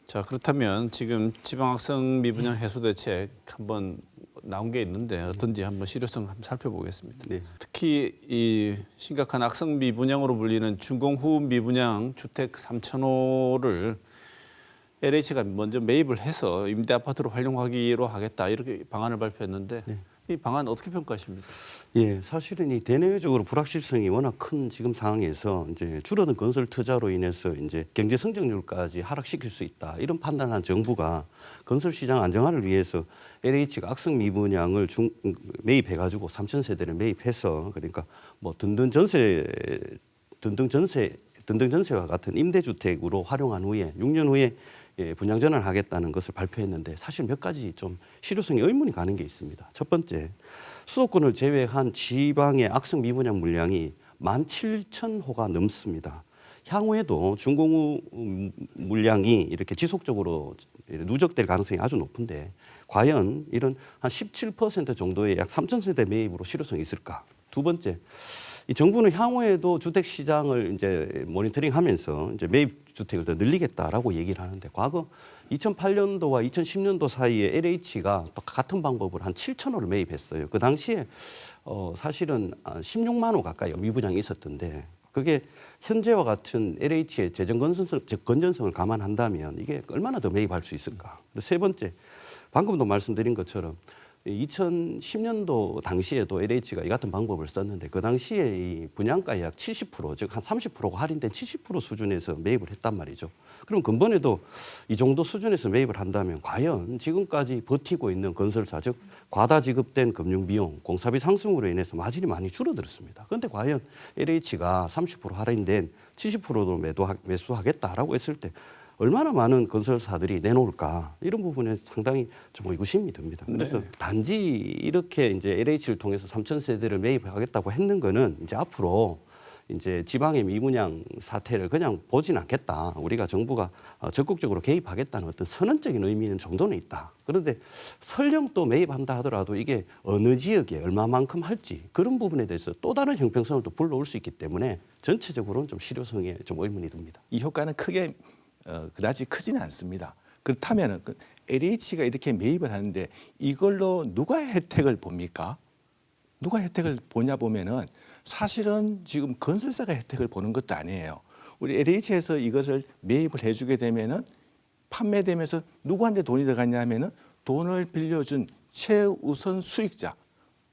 자, 그렇다면 지금 지방학생 미분양 해소 대책 한번 나온 게 있는데 어떤지 한번 실효성 한번 살펴보겠습니다. 네. 특히 이 심각한 악성 미분양으로 불리는 준공후 미분양 주택 3,000호를 LH가 먼저 매입을 해서 임대 아파트로 활용하기로 하겠다 이렇게 방안을 발표했는데 네. 이 방안 어떻게 평가하십니까? 예, 사실은 이 대내외적으로 불확실성이 워낙 큰 지금 상황에서 이제 줄어든 건설 투자로 인해서 이제 경제 성장률까지 하락시킬 수 있다 이런 판단한 정부가 건설 시장 안정화를 위해서 LH가 악성 미분양을 매입해가지고 3,000세대를 매입해서 그러니까 뭐 등등 전세와 같은 임대주택으로 활용한 후에 6년 후에 분양 전환하겠다는 것을 발표했는데 사실 몇 가지 좀 실효성에 의문이 가는 게 있습니다. 첫 번째, 수도권을 제외한 지방의 악성 미분양 물량이 17,000호가 넘습니다. 향후에도 준공후 물량이 이렇게 지속적으로 누적될 가능성이 아주 높은데 과연 이런 한 17% 정도의 약 3,000세대 매입으로 실효성이 있을까? 두 번째, 이 정부는 향후에도 주택 시장을 이제 모니터링하면서 이제 매입 주택을 더 늘리겠다라고 얘기를 하는데 과거 2008년도와 2010년도 사이에 LH가 또 같은 방법을 한 7,000호를 매입했어요. 그 당시에 사실은 16만 호 가까이 미분양이 있었던데 그게 현재와 같은 LH의 재정 건전성을 감안한다면 이게 얼마나 더 매입할 수 있을까? 세 번째, 방금도 말씀드린 것처럼 2010년도 당시에도 LH가 이 같은 방법을 썼는데 그 당시에 이 분양가의 약 70%, 즉 한 30%가 할인된 70% 수준에서 매입을 했단 말이죠. 그럼 근본에도 이 정도 수준에서 매입을 한다면 과연 지금까지 버티고 있는 건설사, 즉 과다 지급된 금융비용, 공사비 상승으로 인해서 마진이 많이 줄어들었습니다. 그런데 과연 LH가 30% 할인된 70%도 매수하겠다라고 했을 때 얼마나 많은 건설사들이 내놓을까 이런 부분에 상당히 좀 의구심이 듭니다. 그래서 단지 이렇게 이제 LH를 통해서 3,000세대를 매입하겠다고 했는 거는 이제 앞으로 이제 지방의 미분양 사태를 그냥 보진 않겠다. 우리가 정부가 적극적으로 개입하겠다는 어떤 선언적인 의미는 정도는 있다. 그런데 설령 또 매입한다 하더라도 이게 어느 지역에 얼마만큼 할지 그런 부분에 대해서 또 다른 형평성을 또 불러올 수 있기 때문에 전체적으로는 좀 실효성에 좀 의문이 듭니다. 이 효과는 크게 그다지 크지는 않습니다. 그렇다면 LH가 이렇게 매입을 하는데 이걸로 누가 혜택을 봅니까? 누가 혜택을 보냐 보면은 사실은 지금 건설사가 혜택을 보는 것도 아니에요. 우리 LH에서 이것을 매입을 해주게 되면은 판매되면서 누구한테 돈이 들어갔냐면은 돈을 빌려준 최우선 수익자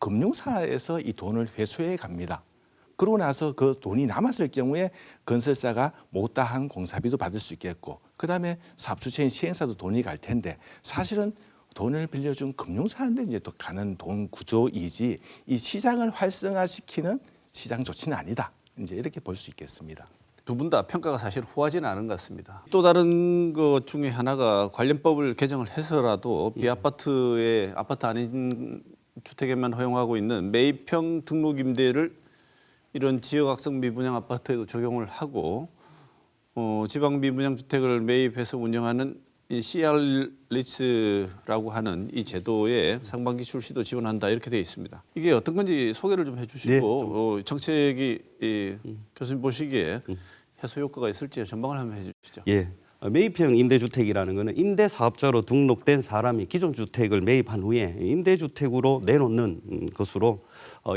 금융사에서 이 돈을 회수해 갑니다. 그러고 나서 그 돈이 남았을 경우에 건설사가 못다한 공사비도 받을 수 있겠고 그다음에 사업주체인 시행사도 돈이 갈 텐데 사실은 돈을 빌려준 금융사한테 이제 또 가는 돈 구조이지 이 시장을 활성화시키는 시장 조치는 아니다. 이제 이렇게 볼 수 있겠습니다. 두 분 다 평가가 사실 후하지는 않은 것 같습니다. 또 다른 것 중에 하나가 관련법을 개정을 해서라도 비아파트의 아파트 아닌 주택에만 허용하고 있는 매입형 등록 임대를 이런 지역 악성 미분양 아파트에도 적용을 하고 지방 미분양 주택을 매입해서 운영하는 이 CR 리츠라고 하는 이 제도에 상반기 출시도 지원한다 이렇게 되어 있습니다. 이게 어떤 건지 소개를 좀 해주시고 정책이 교수님 보시기에 해소 효과가 있을지 전망을 한번 해주시죠. 예. 매입형 임대주택이라는 것은 임대사업자로 등록된 사람이 기존 주택을 매입한 후에 임대주택으로 내놓는 것으로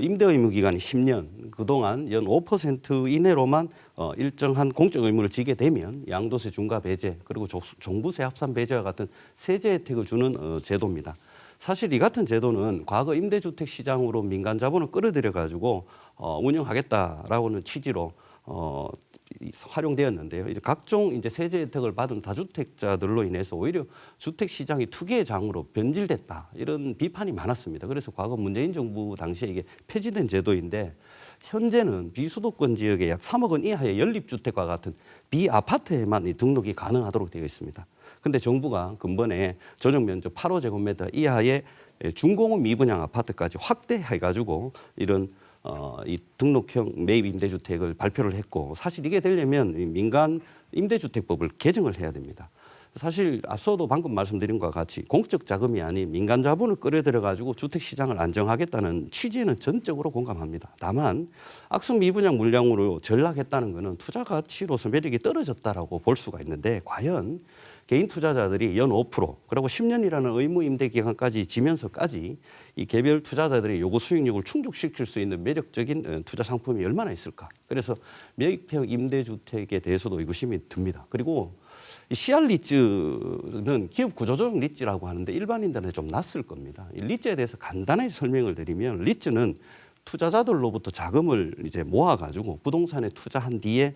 임대 의무 기간이 10년, 그동안 연 5% 이내로만 일정한 공적 의무를 지게 되면 양도세 중과 배제 그리고 종부세 합산 배제와 같은 세제 혜택을 주는 제도입니다. 사실 이 같은 제도는 과거 임대주택 시장으로 민간 자본을 끌어들여 가지고 운영하겠다라고는 취지로 활용되었는데요. 이제 각종 이제 세제 혜택을 받은 다주택자들로 인해서 오히려 주택 시장이 투기의 장으로 변질됐다 이런 비판이 많았습니다. 그래서 과거 문재인 정부 당시에 이게 폐지된 제도인데 현재는 비수도권 지역에 약 3억 원 이하의 연립주택과 같은 비아파트에만 이 등록이 가능하도록 되어 있습니다. 그런데 정부가 근본에 전용 면적 8호제곱미터 이하의 준공후 미분양 아파트까지 확대해가지고 이런 이 등록형 매입 임대주택을 발표를 했고 사실 이게 되려면 민간 임대주택법을 개정을 해야 됩니다. 사실 앞서도 방금 말씀드린 것과 같이 공적 자금이 아닌 민간 자본을 끌어들여 가지고 주택 시장을 안정하겠다는 취지에는 전적으로 공감합니다. 다만 악성 미분양 물량으로 전락했다는 것은 투자 가치로서 매력이 떨어졌다라고 볼 수가 있는데 과연 개인 투자자들이 연 5% 그리고 10년이라는 의무 임대 기간까지 지면서까지 이 개별 투자자들의 요구 수익률을 충족시킬 수 있는 매력적인 투자 상품이 얼마나 있을까. 그래서 매입형 임대주택에 대해서도 의구심이 듭니다. 그리고 이 CR 리츠는 기업 구조조정 리츠라고 하는데 일반인들한테 좀 낯설 겁니다. 이 리츠에 대해서 간단하게 설명을 드리면 리츠는 투자자들로부터 자금을 이제 모아가지고 부동산에 투자한 뒤에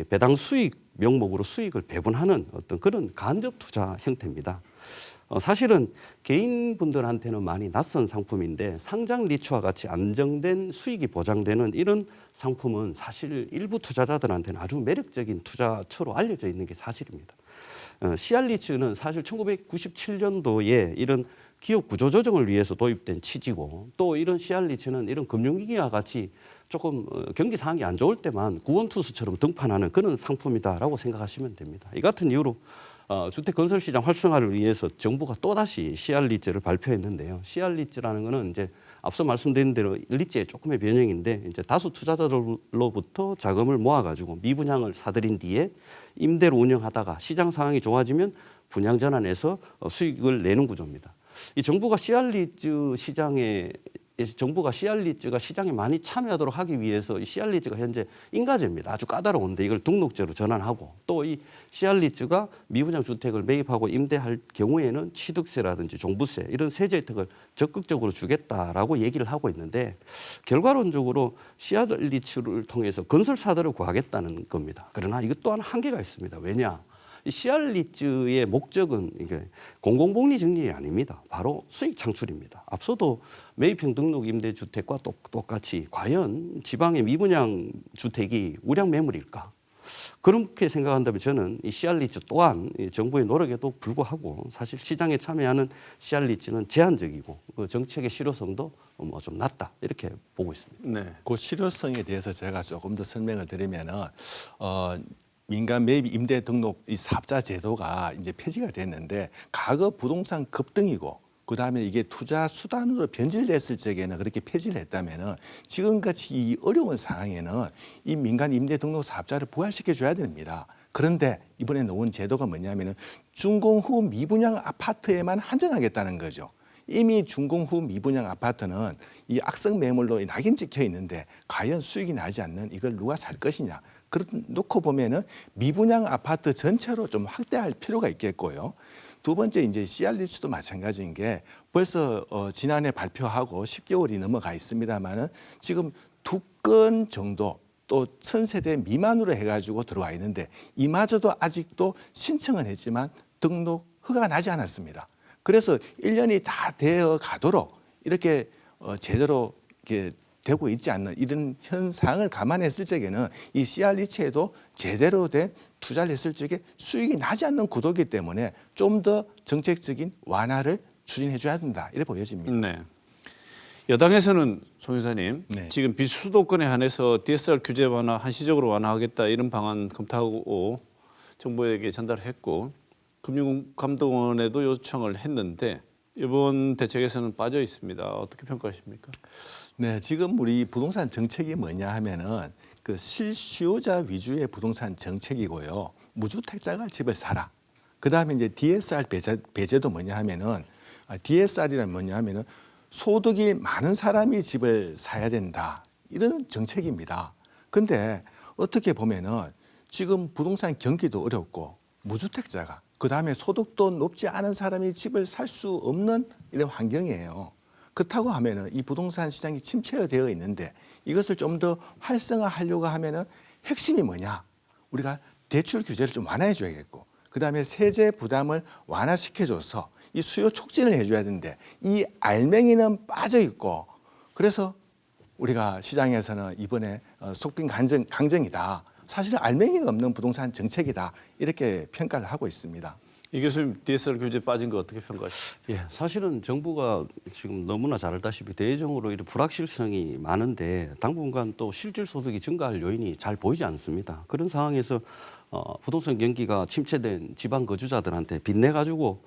배당 수익 명목으로 수익을 배분하는 어떤 그런 간접 투자 형태입니다. 사실은 개인분들한테는 많이 낯선 상품인데 상장 리츠와 같이 안정된 수익이 보장되는 이런 상품은 사실 일부 투자자들한테는 아주 매력적인 투자처로 알려져 있는 게 사실입니다. CR 리츠는 사실 1997년도에 이런 기업 구조조정을 위해서 도입된 취지고 또 이런 CR 리츠는 이런 금융위기와 같이 조금 경기 상황이 안 좋을 때만 구원투수처럼 등판하는 그런 상품이다라고 생각하시면 됩니다. 이 같은 이유로 주택 건설 시장 활성화를 위해서 정부가 또다시 CR 리츠를 발표했는데요. CR 리츠라는 거는 이제 앞서 말씀드린 대로 리츠의 조금의 변형인데 이제 다수 투자자들로부터 자금을 모아가지고 미분양을 사들인 뒤에 임대로 운영하다가 시장 상황이 좋아지면 분양 전환해서 수익을 내는 구조입니다. 이 정부가 CR 리츠가 시장에 많이 참여하도록 하기 위해서 이 CR 리츠가 현재 인가제입니다. 아주 까다로운데 이걸 등록제로 전환하고 또 이 CR 리츠가 미분양 주택을 매입하고 임대할 경우에는 취득세라든지 종부세 이런 세제 혜택을 적극적으로 주겠다라고 얘기를 하고 있는데 결과론적으로 CR 리츠를 통해서 건설사들을 구하겠다는 겁니다. 그러나 이것 또한 한계가 있습니다. 왜냐? 이 CR 리츠의 목적은 이게 공공복리 증리이 아닙니다. 바로 수익 창출입니다. 앞서도 매입형 등록 임대주택과 똑같이 과연 지방의 미분양 주택이 우량 매물일까? 그렇게 생각한다면 저는 이 CR 리츠 또한 정부의 노력에도 불구하고 사실 시장에 참여하는 CR 리츠는 제한적이고 그 정책의 실효성도 좀 낮다 이렇게 보고 있습니다. 네. 그 실효성에 대해서 제가 조금 더 설명을 드리면은 민간 매입 임대 등록 이 사업자 제도가 이제 폐지가 됐는데 과거 부동산 급등이고 그다음에 이게 투자 수단으로 변질됐을 적에는 그렇게 폐지를 했다면은 지금같이 이 어려운 상황에는 이 민간 임대 등록 사업자를 부활시켜 줘야 됩니다. 그런데 이번에 놓은 제도가 뭐냐면은 준공 후 미분양 아파트에만 한정하겠다는 거죠. 이미 준공 후 미분양 아파트는 이 악성 매물로 낙인 찍혀 있는데 과연 수익이 나지 않는 이걸 누가 살 것이냐. 그렇 놓고 보면은 미분양 아파트 전체로 좀 확대할 필요가 있겠고요. 두 번째 이제 CR 리츠도 마찬가지인 게 벌써 지난해 발표하고 10개월이 넘어가 있습니다만은 지금 2건 정도 또 1000세대 미만으로 해가지고 들어와 있는데 이마저도 아직도 신청은 했지만 등록 허가가 나지 않았습니다. 그래서 1년이 다 되어 가도록 이렇게 제대로 이렇게 되고 있지 않는 이런 현상을 감안했을 적에는 이 CR 리츠에도 제대로 된 투자를 했을 적에 수익이 나지 않는 구도이기 때문에 좀 더 정책적인 완화를 추진해 줘야 된다 이렇게 보여집니다. 네. 여당에서는 송 여사님 네. 지금 비수도권에 한해서 DSR 규제 완화 한시적으로 완화하겠다 이런 방안 검토하고 정부에게 전달했고 금융감독원에도 요청을 했는데 이번 대책에서는 빠져 있습니다. 어떻게 평가하십니까? 네, 지금 우리 부동산 정책이 뭐냐 하면은 그 실수요자 위주의 부동산 정책이고요. 무주택자가 집을 사라. 그다음에 이제 DSR 배제도 뭐냐 하면은 DSR이란 뭐냐 하면은 소득이 많은 사람이 집을 사야 된다. 이런 정책입니다. 근데 어떻게 보면은 지금 부동산 경기도 어렵고 무주택자가 그다음에 소득도 높지 않은 사람이 집을 살 수 없는 이런 환경이에요. 그렇다고 하면은 이 부동산 시장이 침체되어 있는데 이것을 좀 더 활성화하려고 하면은 핵심이 뭐냐? 우리가 대출 규제를 좀 완화해 줘야겠고 그다음에 세제 부담을 완화시켜줘서 이 수요 촉진을 해줘야 되는데 이 알맹이는 빠져 있고 그래서 우리가 시장에서는 이번에 속빈 강정이다. 사실 알맹이가 없는 부동산 정책이다. 이렇게 평가를 하고 있습니다. 이 교수님 DSR 규제 빠진 거 어떻게 평가하십니까? 예, 사실은 정부가 지금 너무나 잘 알다시피 대외적으로 이런 불확실성이 많은데 당분간 또 실질 소득이 증가할 요인이 잘 보이지 않습니다. 그런 상황에서 부동산 경기가 침체된 지방 거주자들한테 빚내 가지고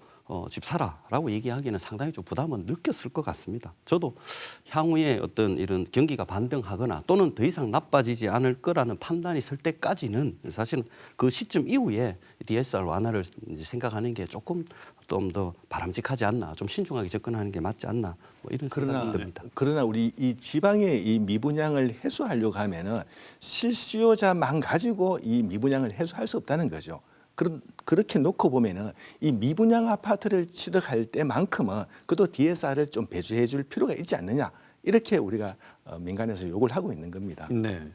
집 사라라고 얘기하기는 상당히 좀 부담은 느꼈을 것 같습니다. 저도 향후에 어떤 이런 경기가 반등하거나 또는 더 이상 나빠지지 않을 거라는 판단이 설 때까지는 사실은 그 시점 이후에 DSR 완화를 이제 생각하는 게 조금 좀 더 바람직하지 않나, 좀 신중하게 접근하는 게 맞지 않나, 뭐 이런 생각이 듭니다. 그러나 우리 이 지방의 이 미분양을 해소하려고 하면은 실수요자만 가지고 이 미분양을 해소할 수 없다는 거죠. 그렇게 놓고 보면은 이 미분양 아파트를 취득할 때만큼은 그도 DSR을 좀 배제해 줄 필요가 있지 않느냐, 이렇게 우리가 민간에서 요구를 하고 있는 겁니다. 네.